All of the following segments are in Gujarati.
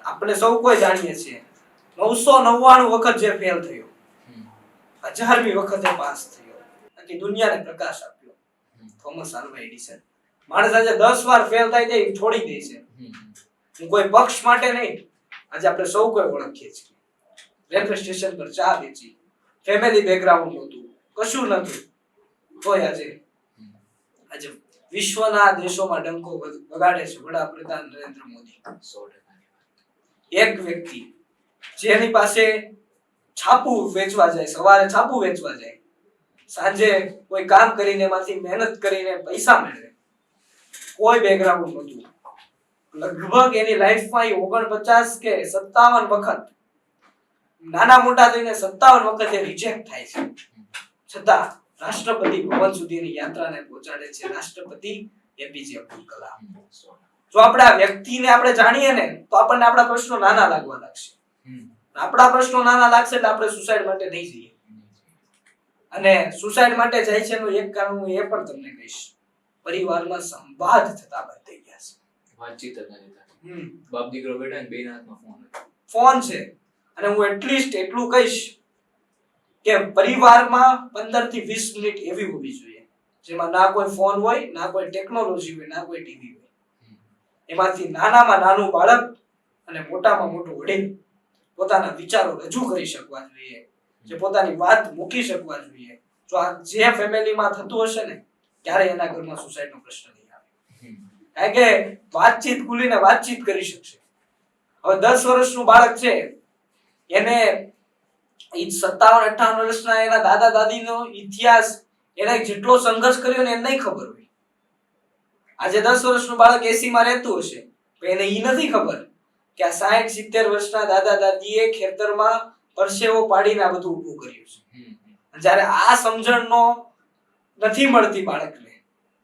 આપણે સૌ કોઈ જાણીએ છીએ 999 વખત જે ફેલ થયો, 1000મી વખતે પાસ થયો, આખી દુનિયાને પ્રકાશ આપ્યો, થોમસ આલ્વા એડિસન. માણસ આજે 10 વાર ફેલ થાય તે છોડી દે છે. હું કોઈ પક્ષ માટે નહીં, આજે આપણે સૌ કોઈ ઓળખીએ છીએ. રેલવે સ્ટેશન પર ચા વેચી, ફેમિલી બેકગ્રાઉન્ડ નહોતું, કશું નહોતું, તોય આજે વિશ્વના દેશોમાં ડંકો વગાડે છે વડાપ્રધાન નરેન્દ્ર મોદી. એક વ્યક્તિ જેની પાસે છાપું વેચવા જાય, સવારે છાપું વેચવા જાય, સાંજે કોઈ કામ કરીને એમાંથી મહેનત કરીને પૈસા મેળવે, કોઈ બેકગ્રાઉન્ડ નહોતું. લગભગ એની લાઈફમાં 49 કે 57 વખત નાના મોટા થઈને 57 વખત એ રિજેક્ટ થાય છે. છતાં રાષ્ટ્રપતિ ભવન સુધીની યાત્રાને પહોંચાડે છે રાષ્ટ્રપતિ એપીજે અબ્દુલ કલામ. જો આપણે આ વ્યક્તિને આપણે જાણીએ ને તો આપણને આપણા પ્રશ્નો નાના લાગવા લાગશે. આપણા પ્રશ્નો નાના લાગશે એટલે આપણે સુસાઇડ માટે નહીં જઈએ. અને સુસાઇડ માટે જાય છે એનું એક કારણ હું એ પણ તમને કહીશ. પરિવારમાં સંવાદ થતા બંધ થઈ ગયા છે. વાતચીત જ નથી થતી. બાપ દીકરો બેઠા ને બેના હાથમાં ફોન છે. અને હું એટલીસ્ટ એટલું કહીશ કે પરિવારમાં 15 થી 20 મિનિટ એવી હોવી જોઈએ જેમાં ના કોઈ ફોન હોય, ના કોઈ ટેકનોલોજી હોય, ના કોઈ ટીવી હોય. એમાંથી નાનામાં નાનું બાળક અને મોટામાં મોટું વડીલ પોતાના વિચારો રજૂ કરી શકવા જોઈએ, જે પોતાની વાત મૂકી શકવા જોઈએ. જો આ જે ફેમિલીમાં થતું હશે ને ત્યારે એના ઘરમાં સુસાઇડનો પ્રશ્ન નહીં આવે. કારણ કે વાતચીત ખુલીને વાતચીત કરી શકશે. હવે 10 વર્ષનું બાળક છે, એને 57-58 વર્ષના એના દાદા દાદીનો ઇતિહાસ, એને જેટલો સંઘર્ષ કર્યો ને એને નહીં ખબર હોય. આજે 10 વર્ષનું બાળક એસીમાં રહેતું હશે તો એને ઈ નથી ખબર કે આ 60-70 વર્ષના દાદા દાદીએ ખેતરમાં પરસેવો પાડીને આ બધું ઊભું કર્યું છે. જ્યારે આ સમજણનો નથી મળતી બાળકને,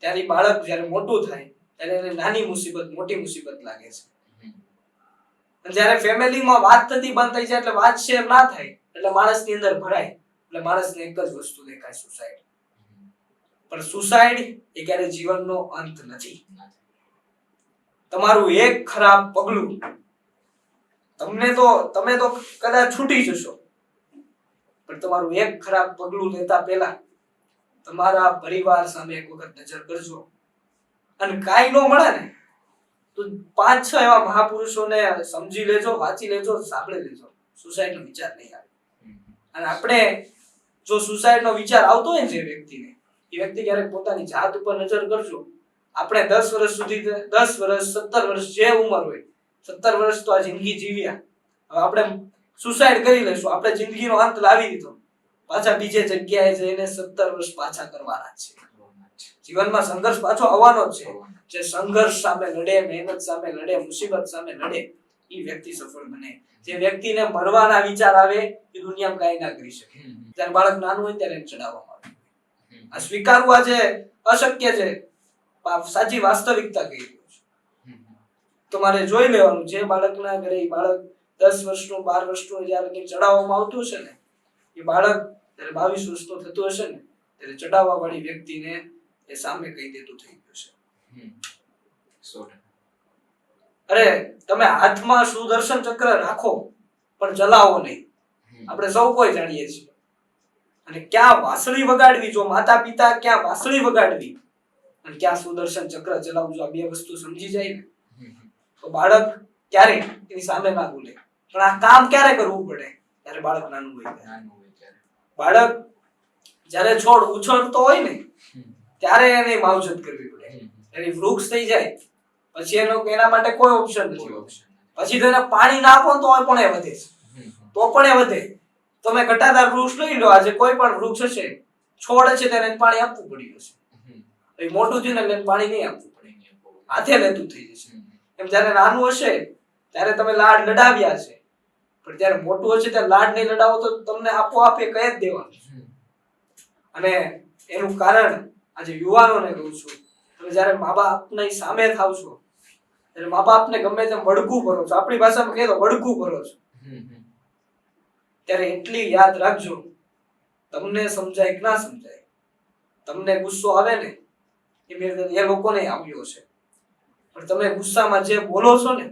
ત્યારે બાળક જ્યારે મોટું થાય ત્યારે એને નાની મુસીબત મોટી મુસીબત લાગે છે. અને જ્યારે ફેમિલીમાં વાત થતી બંધ થઈ જાય એટલે વાત શેર ના થાય એટલે માણસની અંદર ભરાય, એટલે માણસને એક જ વસ્તુ દેખાય, સુસાઇડ. પણ સુસાઇડ એ ક્યારે જીવનનો અંત નથી. તમારું એક ખરાબ પગલું તમે તો કદાચ છૂટી જશો, પણ તમારું એક ખરાબ પગલું લેતા પહેલા તમારા પરિવાર સામે એક વખત નજર કરજો. અને કાઈ નો મળે ને તો 5-6 એવા મહાપુરુષોને સમજી લેજો, વાંચી લેજો, સાંભળી લેજો. સુસાઇડનો વિચાર નહીં આવે. અને આપણે જો સુસાઇડનો વિચાર આવતો હોય ને જે વ્યક્તિને, એ વ્યક્તિ ક્યારેક પોતાની જાત ઉપર નજર કરજો. આપણે 10 વર્ષ સુધી 10 વર્ષ 17 વર્ષ જે ઉંમર હોય, 17 વર્ષ તો આ જિંદગી જીવ્યા, હવે આપણે સુસાઇડ કરી લેશું, આપણે જિંદગીનો અંત લાવી દીધો, પાછા બીજે જગ્યાએ જઈને 17 વર્ષ પાછા કરવાના છે. જીવનમાં સંઘર્ષ પાછો આવવાનો જ છે. જે સંઘર્ષ સામે લડે, મહેનત સામે લડે, મુસીબત સામે લડે, એ વ્યક્તિ સફળ બને. જે વ્યક્તિને મરવાના વિચાર આવે એ દુનિયામાં કાંઈ ના કરી શકે. જ્યારે બાળક નાનું હોય ત્યારે ચડાવવામાં આવે. આ સ્વીકારવું આજે અશક્ય છે, સાચી વાસ્તવિકતા કહી રહ્યો છું. તમારે જોઈ લેવાનું, જે બાળકના ઘરે એ બાળક 10 વર્ષનું 12 વર્ષનું જ્યારે ચડાવવામાં આવતું હશે ને, એ બાળક જ્યારે 22 વર્ષનું થતું હશે ને ત્યારે ચડાવવા વાળી વ્યક્તિને એ સામે કહી દેતું થઈ ગયું છે. અરે તમે હાથમાં સુદર્શન ચક્ર રાખો પણ ચલાવો નહીં. આપણે સૌ કોઈ જાણીએ છીએ. અને ક્યાં વાંસળી વગાડવી, જો માતા પિતા ક્યાં વાંસળી વગાડવી અને ક્યાં સુદર્શન ચક્ર ચલાવવું, જો આ બે વસ્તુ સમજી જાય ને તો બાળક ક્યારે એની સામે ના બોલે. પણ આ કામ ક્યારે કરવું પડે? ત્યારે બાળક નાનું હોય. બાળક જ્યારે છોડ ઉછળતો હોય ને ત્યારે એને માવજત કરવી પડે. એની વૃક્ષ થઈ જાય પછી એના માટે કોઈ ઓપ્શન નથી. પછી તેને પાણી ના આપો તો પણ એ વધે છે, તો પણ એ વધે. તમે ઘટાદાર વૃક્ષ લઈ લો, આજે કોઈ પણ વૃક્ષ હશે, છોડ છે તેને પાણી આપવું પડ્યું હશે. એ મોટું થયું ને એટલે પાણી નહીં આપવું પડે, હાથે લેતું થઈ જશે. એમ જ્યારે નાનું હશે ત્યારે તમે લાડ લડાવ્યા છે, પણ જ્યારે મોટું હશે ત્યારે લાડ નહીં લડાવો તો તમને આપોઆપ એ કહી જ દેવાનું. અને એનું કારણ આજે યુવાનોને કહું છું, તમે જ્યારે મા બાપની સામે થાવ છો ત્યારે મા બાપને ગમે તેમ વળગું ભરો છો, આપણી ભાષામાં કહે તો વળગું ભરો છો, ત્યારે એટલી યાદ રાખજો, તમને સમજાય કે ના સમજાય, તમને ગુસ્સો આવે ને એ લોકોને આવ્યો છે, પણ તમે ગુસ્સામાં જે બોલો છો ને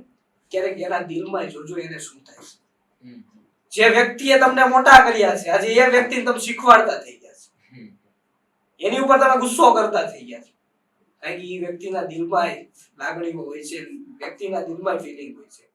ક્યારેક એના દિલમાં જોજો એને શું થાય છે. હમ. જે વ્યક્તિએ તમને મોટા કર્યા છે આજે એ વ્યક્તિને તમે શીખવાડતા થઈ ગયા છે. હમ. એની ઉપર તમે ગુસ્સો કરતા થઈ ગયા છે કારણ કે એ વ્યક્તિના દિલમાં લાગણીઓ હોય છે, વ્યક્તિના દિલમાં ફિલિંગ હોય છે.